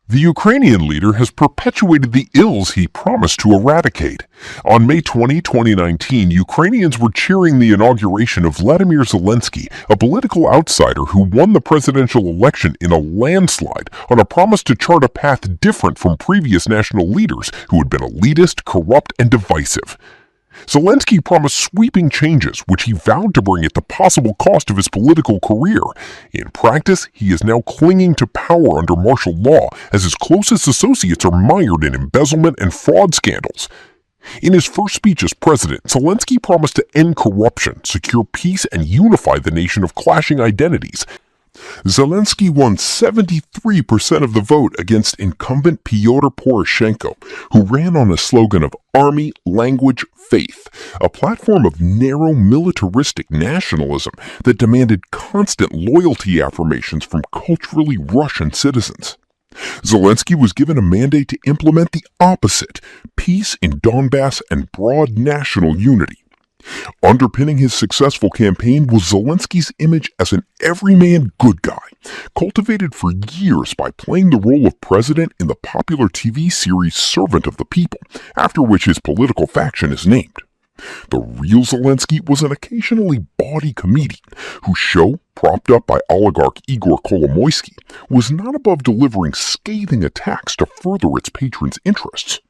The Ukrainian leader has perpetuated the ills he promised to eradicate. On May 20, 2019, Ukrainians were cheering the inauguration of Vladimir Zelensky, a political outsider who won the presidential election in a landslide on a promise to chart a path different from previous national leaders who had been elitist, corrupt, and divisive. Zelensky promised sweeping changes, which he vowed to bring at the possible cost of his political career. In practice, he is now clinging to power under martial law, as his closest associates are mired in embezzlement and fraud scandals. In his first speech as president, Zelensky promised to end corruption, secure peace, and unify the nation of clashing identities. Zelensky won 73% of the vote against incumbent Pyotr Poroshenko, who ran on a slogan of Army, Language, Faith, a platform of narrow militaristic nationalism that demanded constant loyalty affirmations from culturally Russian citizens. Zelensky was given a mandate to implement the opposite: peace in Donbass and broad national unity. Underpinning his successful campaign was Zelensky's image as an everyman good guy, cultivated for years by playing the role of president in the popular TV series Servant of the People, after which his political faction is named. The real Zelensky was an occasionally bawdy comedian whose show, propped up by oligarch Igor Kolomoisky, was not above delivering scathing attacks to further its patrons' interests.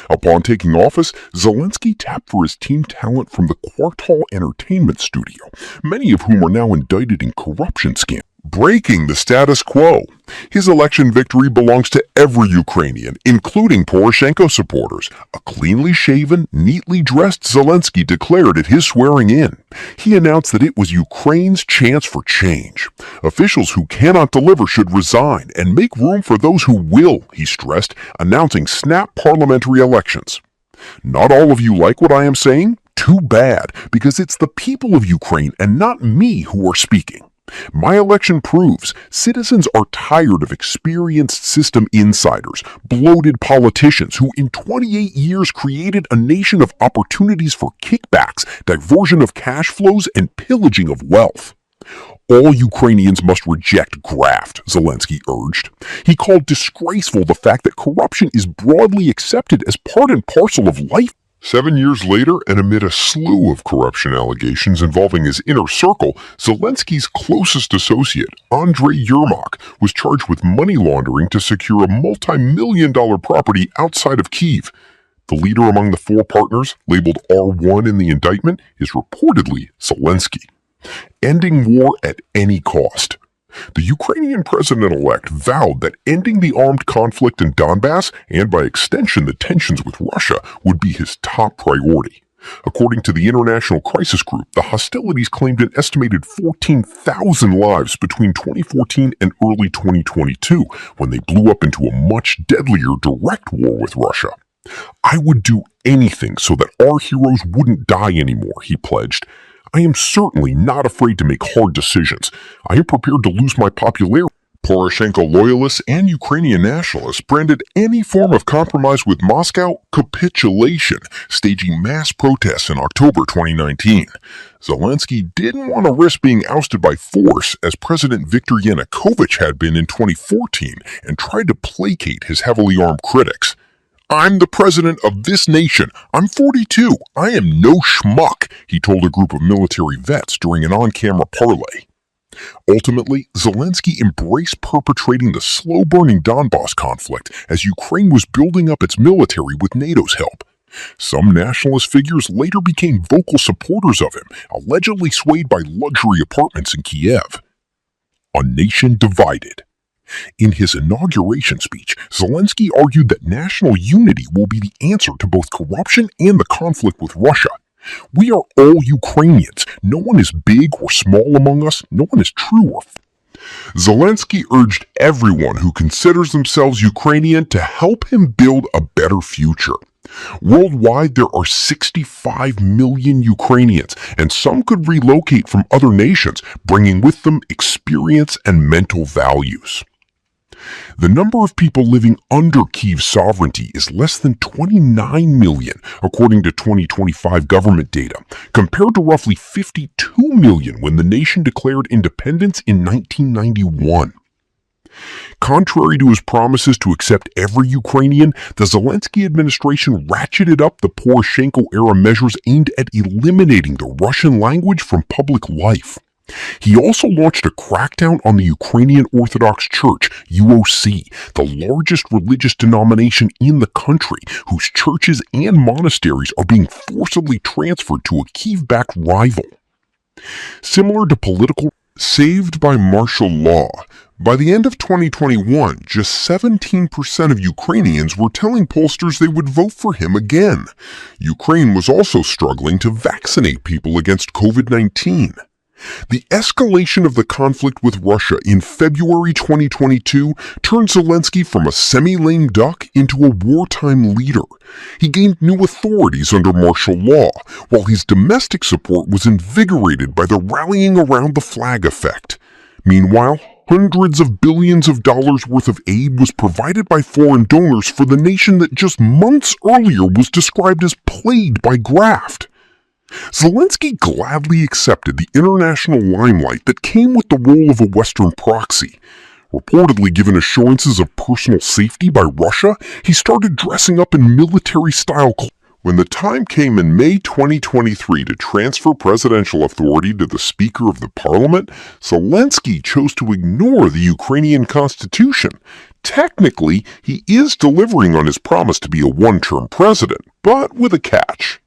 Upon taking office, Zelensky tapped for his team talent from the Kvartal Entertainment Studio, many of whom are now indicted in corruption scandals, breaking the status quo. His election victory belongs to every Ukrainian, including Poroshenko supporters. A cleanly shaven, neatly dressed Zelensky declared at his swearing-in. He announced that it was Ukraine's chance for change. Officials who cannot deliver should resign and make room for those who will, he stressed, announcing snap parliamentary elections. Not all of you like what I am saying? Too bad, because it's the people of Ukraine and not me who are speaking. My election proves citizens are tired of experienced system insiders, bloated politicians who in 28 years created a nation of opportunities for kickbacks, diversion of cash flows, and pillaging of wealth. All Ukrainians must reject graft, Zelensky urged. He called disgraceful the fact that corruption is broadly accepted as part and parcel of life. 7 years later, and amid a slew of corruption allegations involving his inner circle, Zelensky's closest associate, Andrei Yermak, was charged with money laundering to secure a multi-million-dollar property outside of Kyiv. The leader among the four partners, labeled R1 in the indictment, is reportedly Zelensky. Ending war at any cost. The Ukrainian president-elect vowed that ending the armed conflict in Donbass, and by extension the tensions with Russia, would be his top priority. According to the International Crisis Group, the hostilities claimed an estimated 14,000 lives between 2014 and early 2022, when they blew up into a much deadlier direct war with Russia. I would do anything so that our heroes wouldn't die anymore, he pledged. I am certainly not afraid to make hard decisions. I am prepared to lose my popularity. Poroshenko loyalists and Ukrainian nationalists branded any form of compromise with Moscow capitulation, staging mass protests in October 2019. Zelensky didn't want to risk being ousted by force, as President Viktor Yanukovych had been in 2014, and tried to placate his heavily armed critics. I'm the president of this nation. I'm 42. I am no schmuck, he told a group of military vets during an on-camera parley. Ultimately, Zelensky embraced perpetrating the slow-burning Donbass conflict as Ukraine was building up its military with NATO's help. Some nationalist figures later became vocal supporters of him, allegedly swayed by luxury apartments in Kiev. A nation divided. In his inauguration speech, Zelensky argued that national unity will be the answer to both corruption and the conflict with Russia. We are all Ukrainians. No one is big or small among us. No one is true or Zelensky urged everyone who considers themselves Ukrainian to help him build a better future. Worldwide, there are 65 million Ukrainians, and some could relocate from other nations, bringing with them experience and mental values. The number of people living under Kyiv's sovereignty is less than 29 million, according to 2025 government data, compared to roughly 52 million when the nation declared independence in 1991. Contrary to his promises to accept every Ukrainian, the Zelensky administration ratcheted up the Poroshenko-era measures aimed at eliminating the Russian language from public life. He also launched a crackdown on the Ukrainian Orthodox Church, UOC, the largest religious denomination in the country, whose churches and monasteries are being forcibly transferred to a Kyiv-backed rival. Similar to political saved by martial law, by the end of 2021, just 17% of Ukrainians were telling pollsters they would vote for him again. Ukraine was also struggling to vaccinate people against COVID-19. The escalation of the conflict with Russia in February 2022 turned Zelensky from a semi-lame duck into a wartime leader. He gained new authorities under martial law, while his domestic support was invigorated by the rallying around the flag effect. Meanwhile, hundreds of billions of dollars worth of aid was provided by foreign donors for the nation that just months earlier was described as plagued by graft. Zelensky gladly accepted the international limelight that came with the role of a Western proxy. Reportedly given assurances of personal safety by Russia, he started dressing up in military-style clothes. When the time came in May 2023 to transfer presidential authority to the Speaker of the Parliament, Zelensky chose to ignore the Ukrainian constitution. Technically, he is delivering on his promise to be a one-term president, but with a catch.